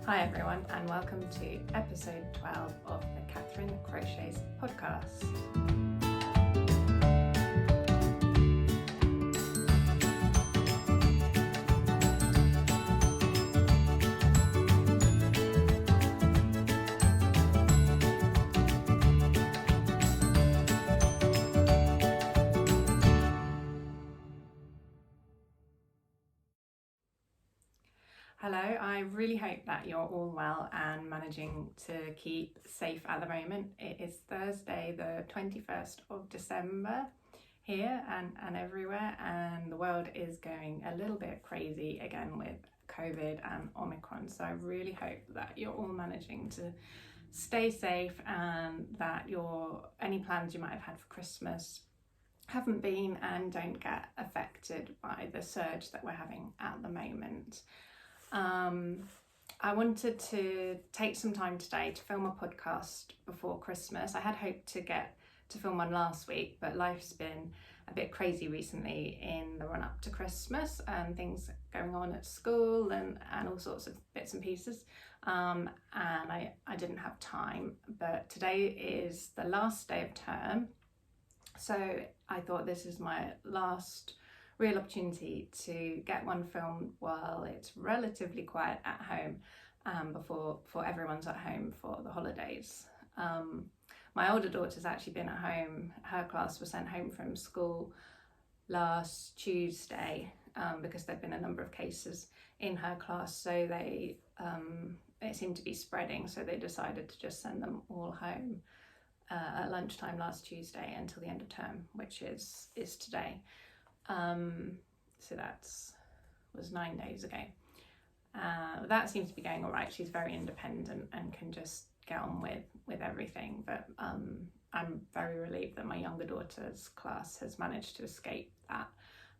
Hi everyone, and welcome to episode 12 of the Catherine Crochets podcast. Hello, I really hope that you're all well and managing to keep safe at the moment. It is Thursday the 21st of December here and everywhere, and the world is going a little bit crazy again with COVID and Omicron. So I really hope that you're all managing to stay safe and that any plans you might have had for Christmas haven't been and don't get affected by the surge that we're having at the moment. I wanted to take some time today to film a podcast before Christmas. I had hoped to get to film one last week, but life's been a bit crazy recently in the run up to Christmas and things going on at school and all sorts of bits and pieces. And I didn't have time, but today is the last day of term. So I thought this is my last real opportunity to get one filmed while it's relatively quiet at home before everyone's at home for the holidays. My older daughter's actually been at home. Her class was sent home from school last Tuesday because there'd been a number of cases in her class, so it seemed to be spreading, so they decided to just send them all home at lunchtime last Tuesday until the end of term, which is today. So was 9 days ago. That seems to be going all right. She's very independent and can just get on with everything, but I'm very relieved that my younger daughter's class has managed to escape that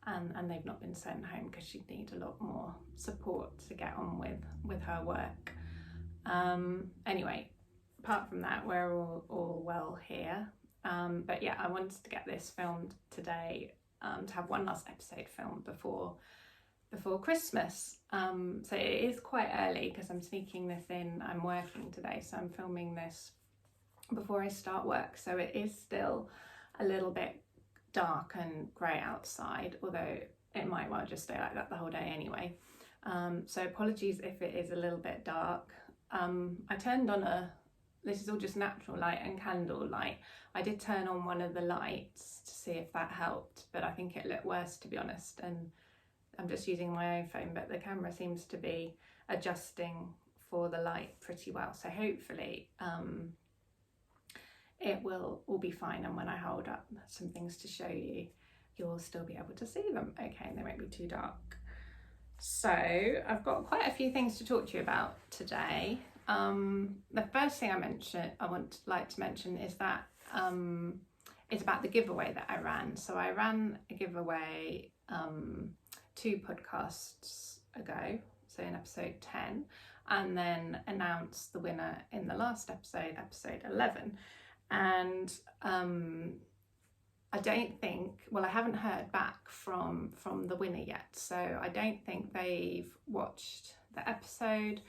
and they've not been sent home because she'd need a lot more support to get on with her work. Anyway, apart from that, we're all well here, but yeah, I wanted to get this filmed today to have one last episode filmed before Christmas. So it is quite early because I'm sneaking this in. I'm working today, so I'm filming this before I start work, so it is still a little bit dark and grey outside, although it might well just stay like that the whole day anyway. So apologies if it is a little bit dark. I turned on this is all just natural light and candle light. I did turn on one of the lights to see if that helped, but I think it looked worse, to be honest, and I'm just using my iPhone, but the camera seems to be adjusting for the light pretty well, so hopefully it will all be fine, and when I hold up some things to show you, you'll still be able to see them okay and they won't be too dark. So I've got quite a few things to talk to you about today. The first thing I would like to mention is that it's about the giveaway that I ran. So I ran a giveaway 2 podcasts ago, so in episode 10, and then announced the winner in the last episode 11. And I haven't heard back from the winner yet, so I don't think they've watched the episode.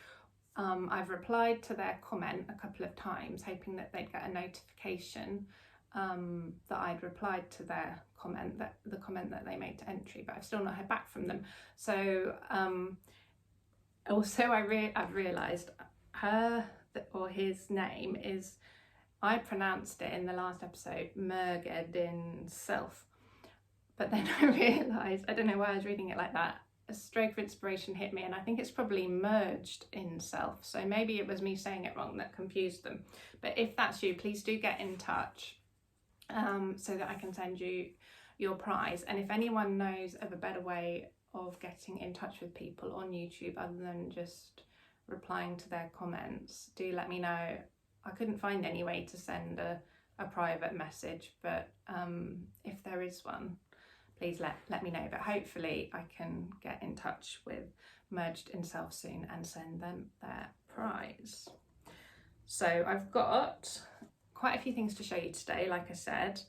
I've replied to their comment a couple of times, hoping that they'd get a notification that I'd replied to their comment, the comment that they made to entry, but I've still not heard back from them. So also I've realised his name is, I pronounced it in the last episode Merged self, but then I realised, I don't know why I was reading it like that, a stroke of inspiration hit me, and I think it's probably merged in self, so maybe it was me saying it wrong that confused them. But if that's you, please do get in touch so that I can send you your prize. And if anyone knows of a better way of getting in touch with people on YouTube other than just replying to their comments, do let me know. I couldn't find any way to send a private message, but if there is one, please let me know. But hopefully I can get in touch with Merged in Self soon and send them their prize. So I've got quite a few things to show you today, like I said.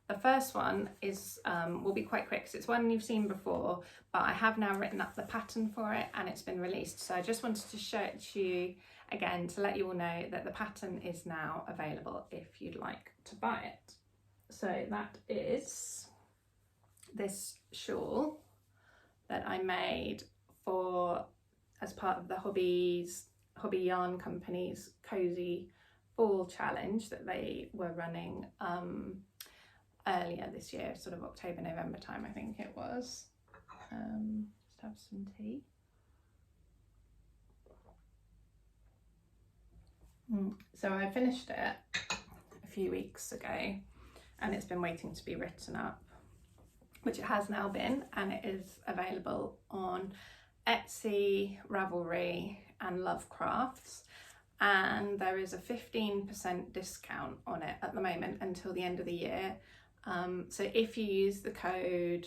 The first one is will be quite quick because it's one you've seen before, but I have now written up the pattern for it and it's been released. So I just wanted to show it to you again to let you all know that the pattern is now available if you'd like to buy it. So that is this shawl that I made as part of the Hobby Yarn Company's Cozy Fall Challenge that they were running earlier this year, sort of October, November time, I think it was. Just have some tea. So I finished it a few weeks ago and it's been waiting to be written up, which it has now been, and it is available on Etsy, Ravelry and Lovecrafts, and there is a 15% discount on it at the moment until the end of the year. So if you use the code,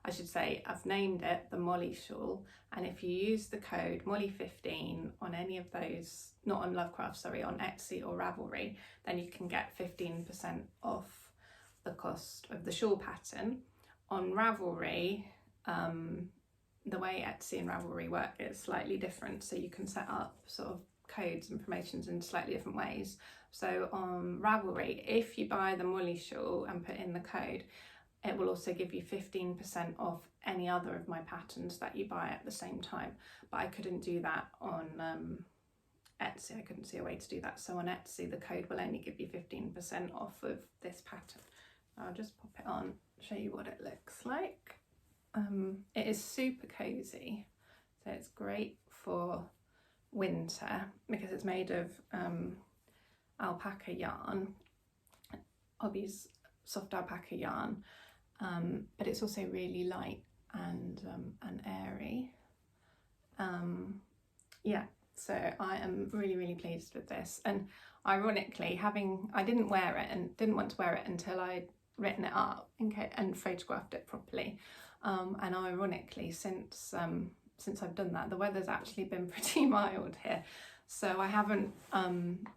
I should say I've named it the Molly Shawl, and if you use the code Molly15 on any of those, not on Lovecraft, sorry, on Etsy or Ravelry, then you can get 15% off the cost of the shawl pattern. On Ravelry, the way Etsy and Ravelry work is slightly different, so you can set up sort of codes and promotions in slightly different ways. So on Ravelry, if you buy the Molly shawl and put in the code, it will also give you 15% off any other of my patterns that you buy at the same time. But I couldn't do that on Etsy. I couldn't see a way to do that. So on Etsy, the code will only give you 15% off of this pattern. I'll just pop it on, show you what it looks like. It is super cozy, so it's great for winter because it's made of alpaca yarn, Hobby's soft alpaca yarn, but it's also really light and airy. Yeah, so I am really pleased with this, and ironically, I didn't wear it and didn't want to wear it until I'd written it up and photographed it properly, and ironically, since I've done that, the weather's actually been pretty mild here, so I haven't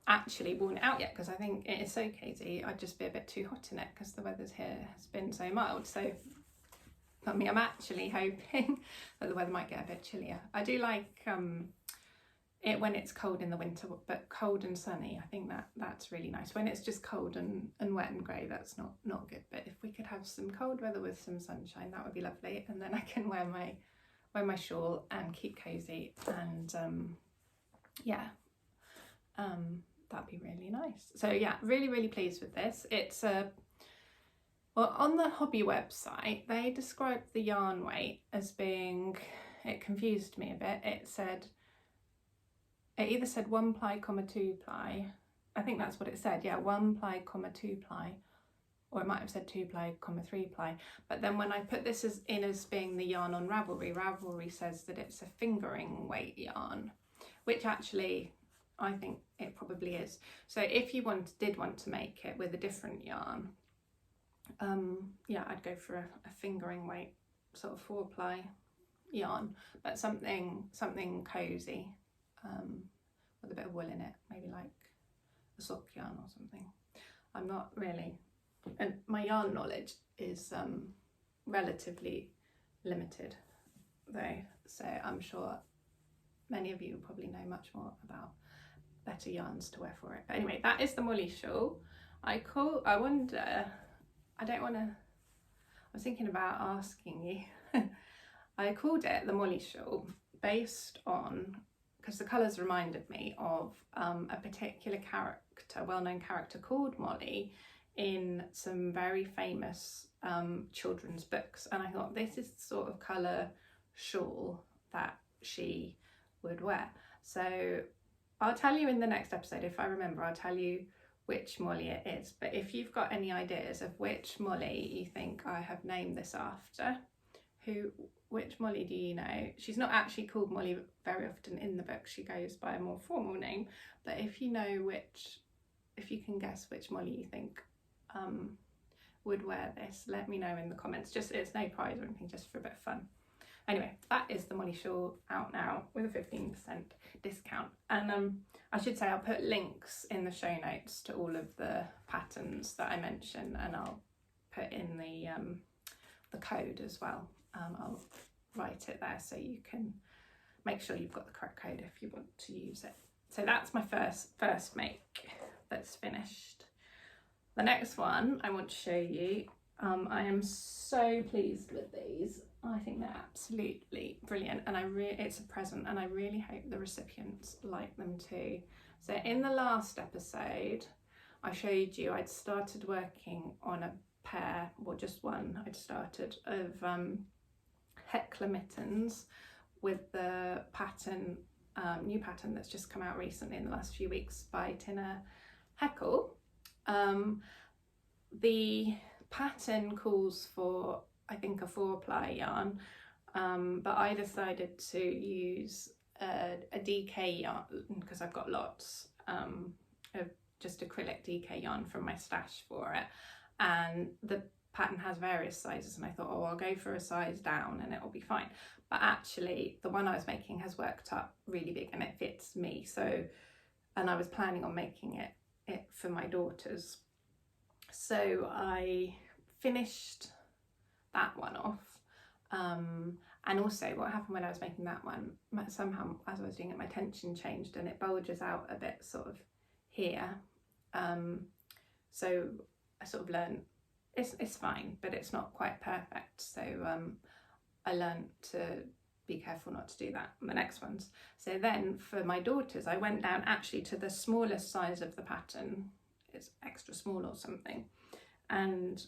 actually worn it out yet because I think it is so cozy. I'd just be a bit too hot in it because the weather's here has been so mild. So I mean, I'm actually hoping that the weather might get a bit chillier. I do like it when it's cold in the winter, but cold and sunny, I think that's really nice. When it's just cold and wet and grey, that's not good. But if we could have some cold weather with some sunshine, that would be lovely. And then I can wear my shawl and keep cozy, and yeah, that'd be really nice. So yeah, really pleased with this. It's well, on the Hobby website, they described the yarn weight as being, it confused me a bit. It either said 1 ply, 2 ply. I think that's what it said. Yeah, 1 ply, 2 ply, or it might have said 2 ply, 3 ply. But then when I put this as being the yarn on Ravelry says that it's a fingering weight yarn, which actually I think it probably is. So if you did want to make it with a different yarn, yeah, I'd go for a fingering weight sort of 4 ply yarn, but something cozy, with a bit of wool in it, maybe like a sock yarn or something. I'm not really, and my yarn knowledge is relatively limited though, so I'm sure many of you probably know much more about better yarns to wear for it. But anyway, that is the Molly shawl. I was thinking about asking you. I called it the Molly shawl based on, because the colours reminded me of a particular character, well-known character called Molly in some very famous children's books, and I thought this is the sort of colour shawl that she would wear. So I'll tell you in the next episode, if I remember, I'll tell you which Molly it is. But if you've got any ideas of which Molly you think I have named this after, which Molly do you know? She's not actually called Molly very often in the book, she goes by a more formal name, but if you know if you can guess which Molly you think would wear this, let me know in the comments. Just, it's no prize or anything, just for a bit of fun. Anyway, that is the Molly Shawl out now with a 15% discount. And I should say I'll put links in the show notes to all of the patterns that I mentioned, and I'll put in the code as well. I'll write it there so you can make sure you've got the correct code if you want to use it. So that's my first make that's finished. The next one I want to show you, I am so pleased with these. I think they're absolutely brilliant, and it's a present, and I really hope the recipients like them too. So in the last episode I showed you I'd started working on a pair, or just one I'd started, of Heckler mittens with the pattern, new pattern that's just come out recently in the last few weeks by Tina Heckle. The pattern calls for, I think, a 4-ply yarn, but I decided to use a DK yarn because I've got lots of just acrylic DK yarn from my stash for it, and the pattern has various sizes, and I thought, oh, I'll go for a size down and it'll be fine. But actually the one I was making has worked up really big and it fits me, so, and I was planning on making it for my daughters. So I finished that one off, and also what happened when I was making that one, somehow as I was doing it my tension changed and it bulges out a bit sort of here, so I sort of learned it's fine, but it's not quite perfect, so I learned to be careful not to do that on the next ones. So then for my daughters I went down actually to the smallest size of the pattern, it's extra small or something, and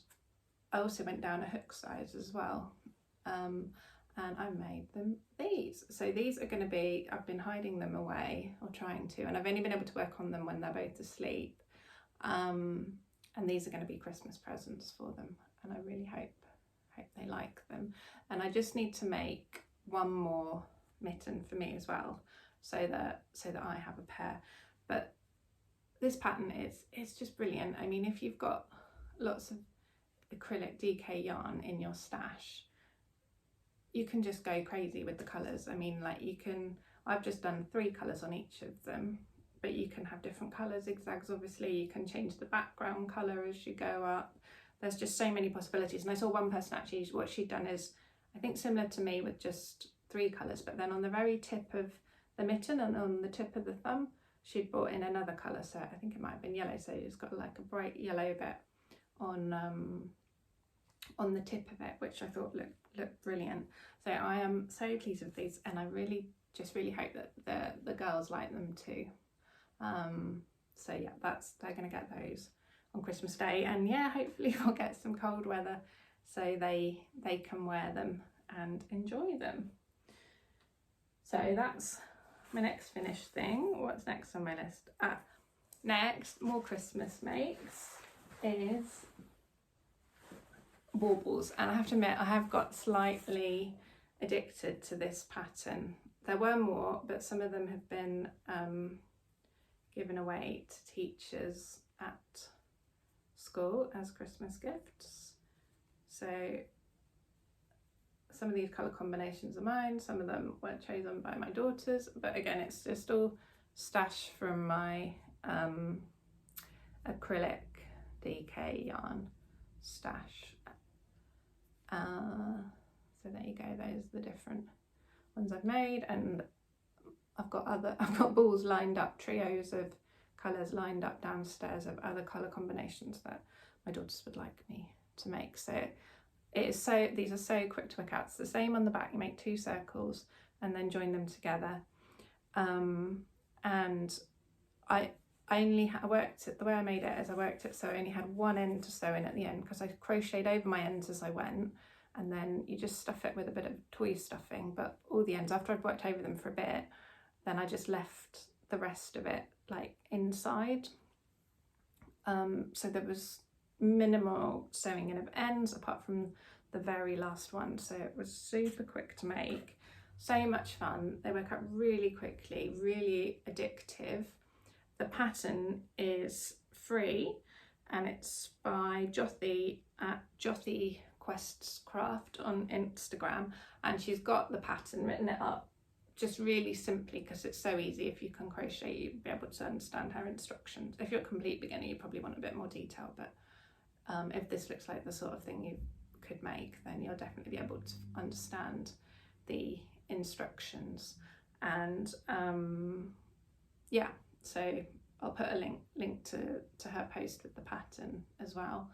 I also went down a hook size as well, and I made them these. So these are going to be, I've been hiding them away, or trying to, and I've only been able to work on them when they're both asleep, and these are going to be Christmas presents for them, and I really hope they like them. And I just need to make one more mitten for me as well, so that I have a pair. But this pattern is just brilliant. I mean, if you've got lots of acrylic DK yarn in your stash, you can just go crazy with the colours. I mean, like, you can, I've just done 3 colours on each of them, but you can have different colours, zigzags obviously, you can change the background colour as you go up. There's just so many possibilities. And I saw one person actually, what she'd done is, I think similar to me, with just 3 colours, but then on the very tip of the mitten and on the tip of the thumb, she'd brought in another colour, so I think it might have been yellow, so it's got like a bright yellow bit on the tip of it, which I thought looked brilliant. So I am so pleased with these, and I really hope that the girls like them too. So yeah, they're gonna get those on Christmas Day, and yeah, hopefully we'll get some cold weather so they can wear them and enjoy them. So that's my next finished thing. What's next on my list? Next, more Christmas makes, is Baubles, and I have to admit I have got slightly addicted to this pattern. There were more, but some of them have been given away to teachers at school as Christmas gifts. So some of these colour combinations are mine, some of them were chosen by my daughters, but again it's just all stash from my acrylic DK yarn stash. So there you go, those are the different ones I've made, and I've got balls lined up, trios of colours lined up downstairs of other colour combinations that my daughters would like me to make. So these are so quick to work out. It's the same on the back, you make 2 circles and then join them together. And I worked it, the way I made it is I worked it so I only had one end to sew in at the end, because I crocheted over my ends as I went, and then you just stuff it with a bit of toy stuffing, but all the ends, after I'd worked over them for a bit, then I just left the rest of it like inside. So there was minimal sewing in of ends apart from the very last one, so it was super quick to make, so much fun. They work out really quickly, really addictive. The pattern is free and it's by Jothy at Jothy Quests Craft on Instagram, and she's got the pattern written it up just really simply because it's so easy. If you can crochet, you'll be able to understand her instructions. If you're a complete beginner, you probably want a bit more detail, but if this looks like the sort of thing you could make, then you'll definitely be able to understand the instructions. And yeah, so I'll put a link to her post with the pattern as well.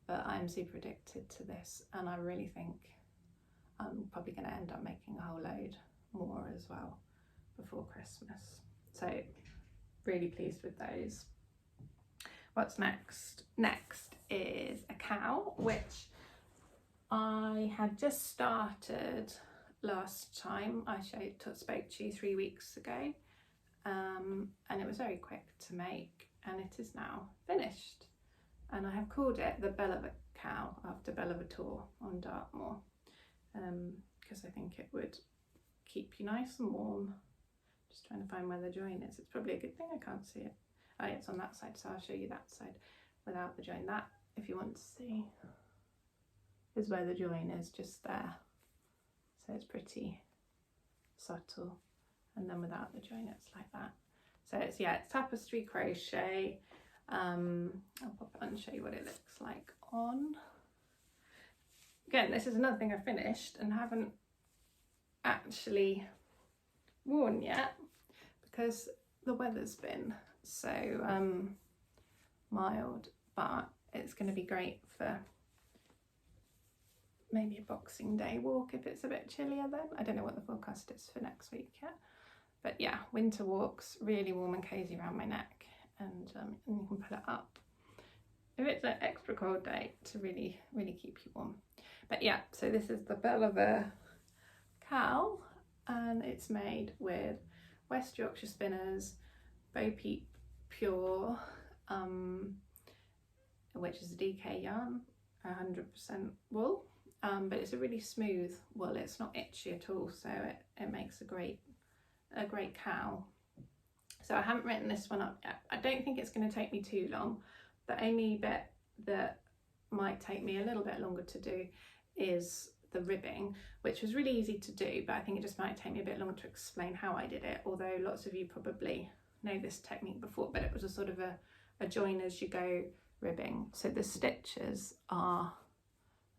But I'm super addicted to this, and I really think I'm probably going to end up making a whole load more as well before Christmas. So really pleased with those. What's next? Next is a cowl, which I had just started last time I spoke to you 3 weeks ago, and it was very quick to make, and it is now finished. And I have called it the Belle Cowl after Bellevator on Dartmoor, because I think it would keep you nice and warm. Just trying to find where the join is. It's probably a good thing I can't see it. Oh, it's on that side, so I'll show you that side without the join. That, if you want to see, is where the join is, just there. So it's pretty subtle, and then without the join it's like that. So it's, yeah, it's tapestry crochet. I'll pop it on and show you what it looks like on. Again, this is another thing I finished and haven't actually worn yet because the weather's been so mild, but it's going to be great for maybe a Boxing Day walk if it's a bit chillier then. I don't know what the forecast is for next week yet, but yeah, winter walks, really warm and cozy around my neck, and you can pull it up if it's an extra cold day to really keep you warm. But yeah, so this is the Belle Cowl, and it's made with West Yorkshire Spinners, Bo Peep Pure, which is a DK yarn, 100% wool, but it's a really smooth wool. It's not itchy at all, so it makes a great cowl. So I haven't written this one up yet. I don't think it's going to take me too long. The only bit that might take me a little bit longer to do is the ribbing, which was really easy to do, but I think it just might take me a bit longer to explain how I did it, although lots of you probably know this technique before. But it was a sort of a join as you go ribbing. So the stitches are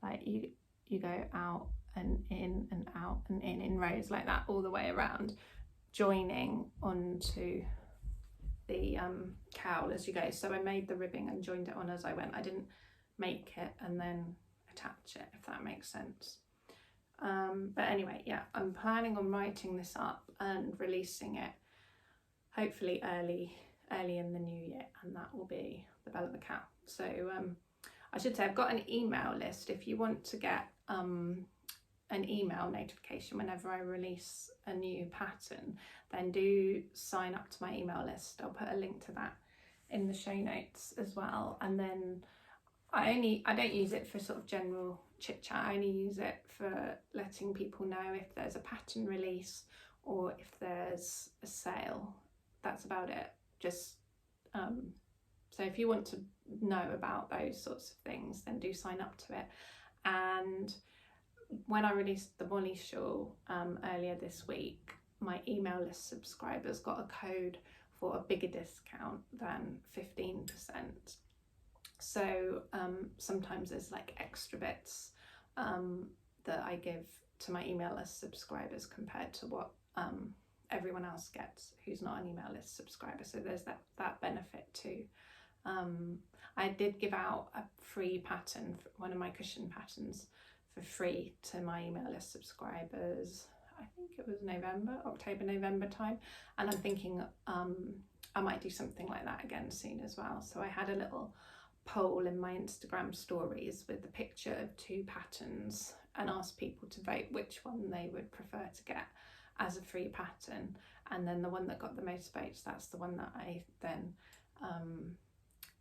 like you go out and in and out and in rows like that all the way around, joining onto the cowl as you go. So I made the ribbing and joined it on as I went. I didn't make it and then attach it, if that makes sense. But anyway, yeah, I'm planning on writing this up and releasing it hopefully early in the new year, and that will be the Belle Cowl. So I should say I've got an email list. If you want to get an email notification whenever I release a new pattern, then do sign up to my email list. I'll put a link to that in the show notes as well. And then I don't use it for sort of general chit chat. I only use it for letting people know if there's a pattern release or if there's a sale. That's about it. Just so if you want to know about those sorts of things, then do sign up to it. And when I released the Molly Shawl earlier this week, my email list subscribers got a code for a bigger discount than 15%. So sometimes there's like extra bits that I give to my email list subscribers compared to what everyone else gets who's not an email list subscriber. So there's that benefit too. I did give out a free pattern, one of my cushion patterns, for free to my email list subscribers. I think it was October, November time, and I'm thinking I might do something like that again soon as well. So I had a little poll in my Instagram stories with the picture of 2 patterns and asked people to vote which one they would prefer to get as a free pattern, and then the one that got the most votes, that's the one that I then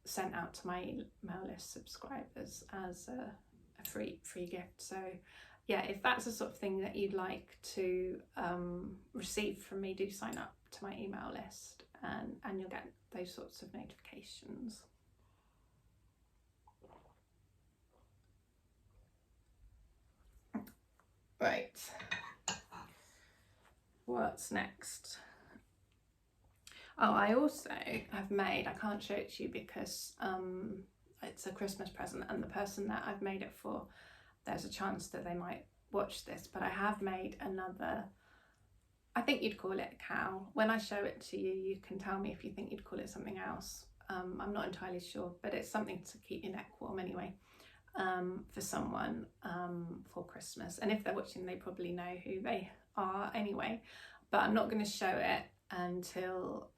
sent out to my email list subscribers as a free gift. So yeah, if that's the sort of thing that you'd like to receive from me, do sign up to my email list and you'll get those sorts of notifications. Right, what's next? Oh, I also have made, I can't show it to you because it's a Christmas present, and the person that I've made it for, there's a chance that they might watch this, but I have made another, I think you'd call it a cowl. When I show it to you, you can tell me if you think you'd call it something else. I'm not entirely sure, but it's something to keep your neck warm anyway, for someone for Christmas. And if they're watching, they probably know who they are anyway, but I'm not going to show it until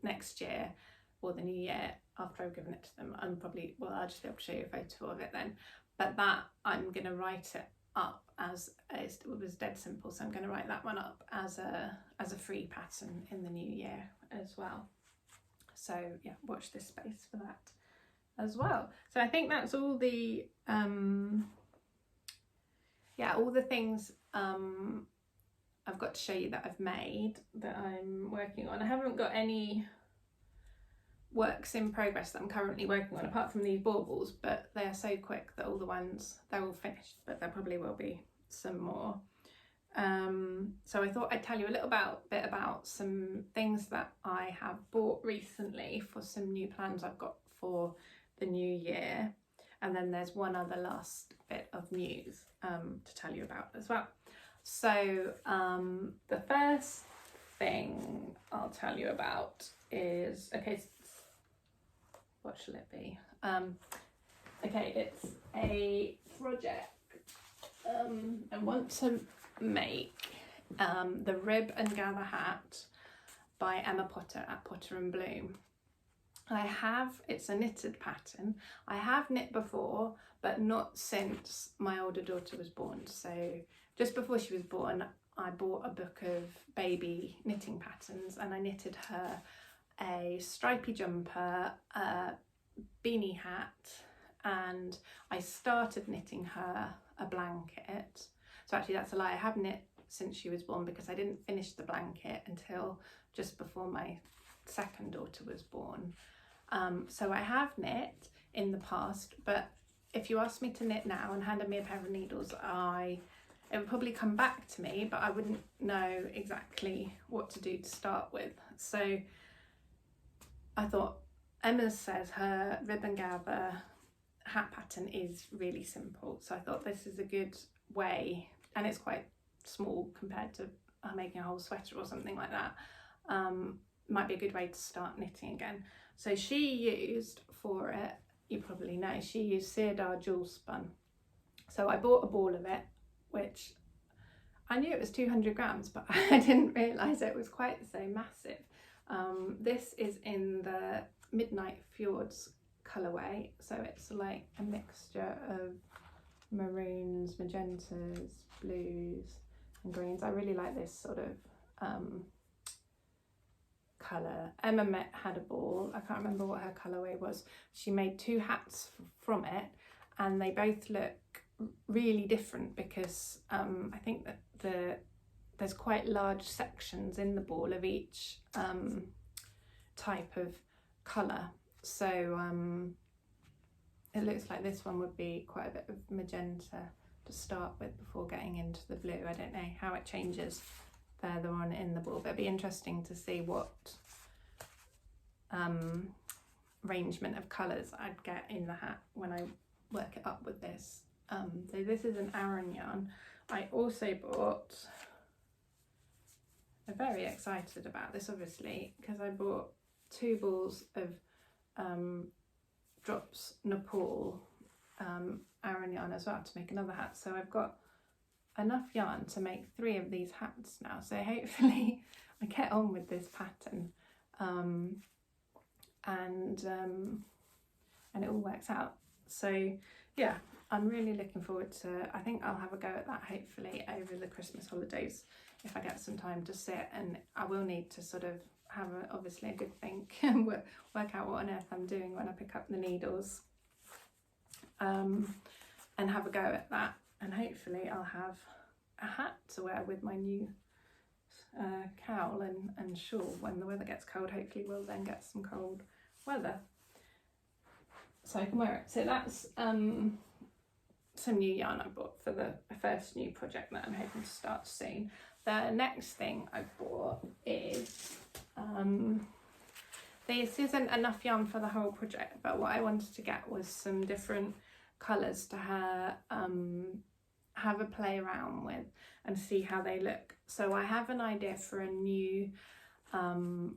next year or the new year after I've given it to them. I'm probably, well, I'll just be able to show you a photo of it then. But that, I'm going to write it up as, it was dead simple, so I'm going to write that one up as a free pattern in the new year as well. So yeah, watch this space for that as well. So I think that's all the all the things I've got to show you that I've made, that I'm working on. I haven't got any works in progress that I'm currently working on apart from these baubles, but they are so quick that all the ones, they're all finished, but there probably will be some more. So I thought I'd tell you a little bit about some things that I have bought recently for some new plans I've got for the new year, and then there's one other last bit of news to tell you about as well. So the first thing I'll tell you about is, okay, what shall it be? Okay, it's a project. I want to make the Rib and Gather hat by Emma Potter at Potter and Bloom. It's a knitted pattern. I have knit before, but not since my older daughter was born. So just before she was born, I bought a book of baby knitting patterns, and I knitted her a stripy jumper, a beanie hat, and I started knitting her a blanket. So actually that's a lie, I have knit since she was born because I didn't finish the blanket until just before my second daughter was born. So I have knit in the past, but if you asked me to knit now and handed me a pair of needles, it would probably come back to me, but I wouldn't know exactly what to do to start with. So I thought, Emma says her Rib and Gather hat pattern is really simple, so I thought this is a good way, and it's quite small compared to making a whole sweater or something like that. Might be a good way to start knitting again. So she used for it, you probably know, she used Cedar Jewel Spun. So I bought a ball of it, which I knew it was 200 grams, but I didn't realise it was quite so massive. This is in the Midnight Fjords colourway, so it's like a mixture of maroons, magentas, blues and greens. I really like this sort of colour. Emma had a ball, I can't remember what her colourway was. She made two hats from it, and they both look really different because I think that there's quite large sections in the ball of each type of colour. So it looks like this one would be quite a bit of magenta to start with before getting into the blue. I don't know how it changes further on in the ball, but it'd be interesting to see what arrangement of colours I'd get in the hat when I work it up with this. So this is an Aran yarn. I also bought, I'm very excited about this obviously, because I bought 2 balls of Drops Nepal Aran yarn as well to make another hat. So I've got enough yarn to make 3 of these hats now. So hopefully I get on with this pattern and it all works out. So yeah, I'm really looking forward to, I think I'll have a go at that hopefully over the Christmas holidays if I get some time to sit, and I will need to sort of have obviously a good think and work out what on earth I'm doing when I pick up the needles, and have a go at that, and hopefully I'll have a hat to wear with my new cowl and shawl when the weather gets cold. Hopefully we'll then get some cold weather so I can wear it. So that's some new yarn I bought for the first new project that I'm hoping to start soon. The next thing I bought is, this isn't enough yarn for the whole project, but what I wanted to get was some different colours to have a play around with and see how they look. So I have an idea for a new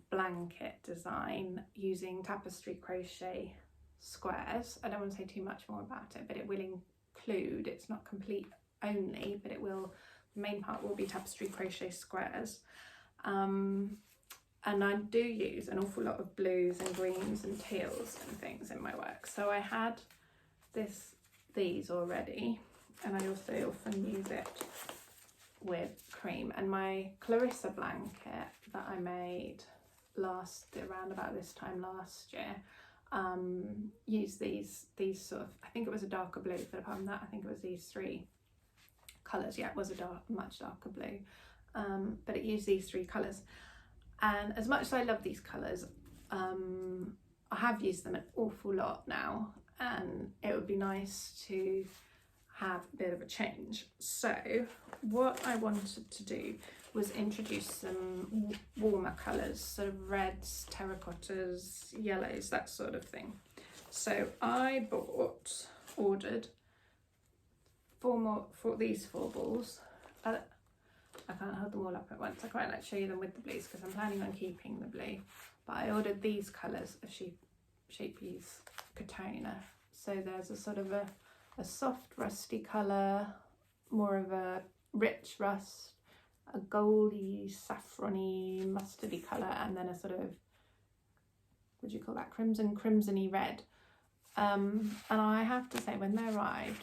blanket design using tapestry crochet squares. I don't want to say too much more about it, but it will include, it's not complete only, but it will, the main part will be tapestry crochet squares. And I do use an awful lot of blues and greens and teals and things in my work. So I had these already, and I also often use it with cream. And my Clarissa blanket that I made around about this time last year, used these sort of, I think it was a darker blue, but apart from that I think it was these three colours. Yeah, it was a much darker blue, but it used these three colours. And as much as I love these colours, I have used them an awful lot now, and it would be nice to have a bit of a change. So what I wanted to do was introduce some warmer colours, sort of reds, terracottas, yellows, that sort of thing. So I ordered these 4 balls. I can't hold them all up at once. I quite like to show you them with the blues because I'm planning on keeping the blue. But I ordered these colours of Sheepy's Katona. So there's a sort of a soft rusty colour, more of a rich rust, a goldy, saffrony, mustardy colour, and then a sort of, what do you call that, crimsony red. And I have to say, when they arrived,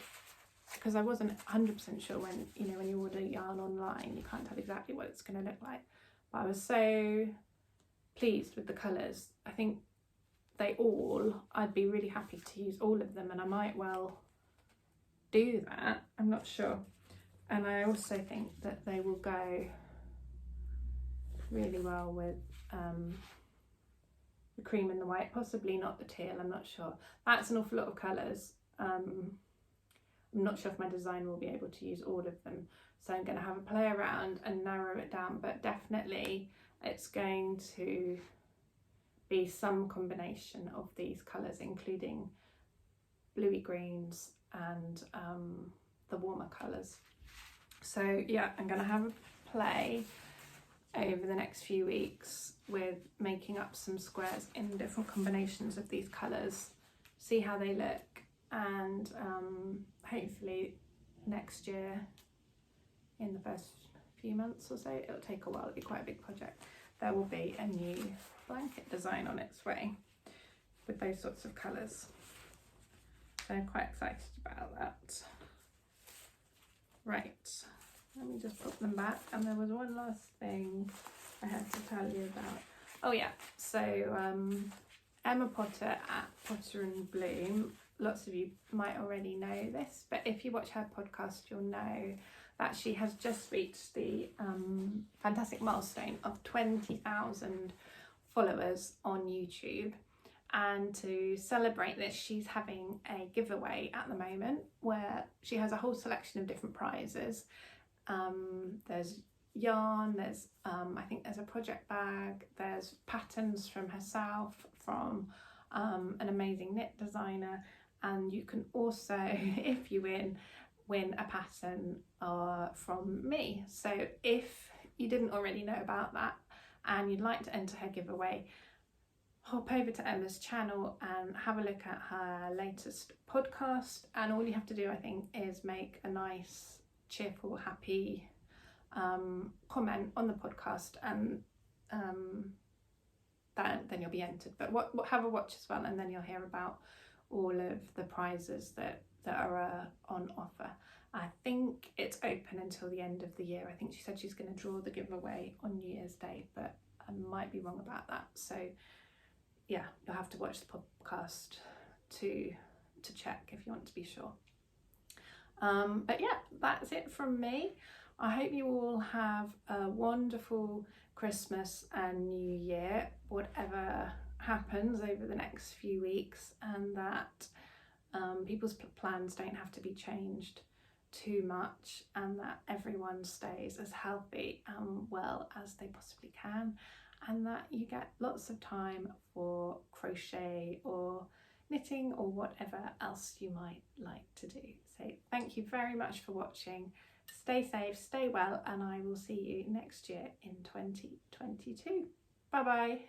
because I wasn't 100% sure when you order yarn online, you can't tell exactly what it's going to look like. But I was so pleased with the colours. I think I'd be really happy to use all of them, and I might well do that. I'm not sure. And I also think that they will go really well with the cream and the white, possibly not the teal, I'm not sure. That's an awful lot of colours. I'm not sure if my design will be able to use all of them, so I'm going to have a play around and narrow it down, but definitely it's going to be some combination of these colours, including bluey greens and the warmer colours. So yeah, I'm going to have a play over the next few weeks with making up some squares in different combinations of these colours, see how they look, and hopefully next year, in the first few months or so, it'll take a while, it'll be quite a big project, there will be a new blanket design on its way with those sorts of colours. So I'm quite excited about that. Right, let me just put them back. And there was one last thing I had to tell you about. Oh yeah, so Emma Potter at Potter and Bloom, lots of you might already know this, but if you watch her podcast, you'll know that she has just reached the fantastic milestone of 20,000 followers on YouTube. And to celebrate this, she's having a giveaway at the moment where she has a whole selection of different prizes. There's yarn, there's I think there's a project bag, there's patterns from herself, from an amazing knit designer, and you can also, if you win a pattern from me. So if you didn't already know about that and you'd like to enter her giveaway, hop over to Emma's channel and have a look at her latest podcast, and all you have to do, I think, is make a nice, cheerful, happy comment on the podcast, and then you'll be entered. But have a watch as well, and then you'll hear about all of the prizes that are on offer. I think it's open until the end of the year. I think she said she's going to draw the giveaway on New Year's Day, but I might be wrong about that. So yeah, you'll have to watch the podcast to check if you want to be sure. But yeah, that's it from me. I hope you all have a wonderful Christmas and New Year, whatever happens over the next few weeks, and that people's plans don't have to be changed too much, and that everyone stays as healthy and well as they possibly can, and that you get lots of time for crochet or knitting or whatever else you might like to do. So thank you very much for watching. Stay safe, stay well, and I will see you next year in 2022. Bye bye.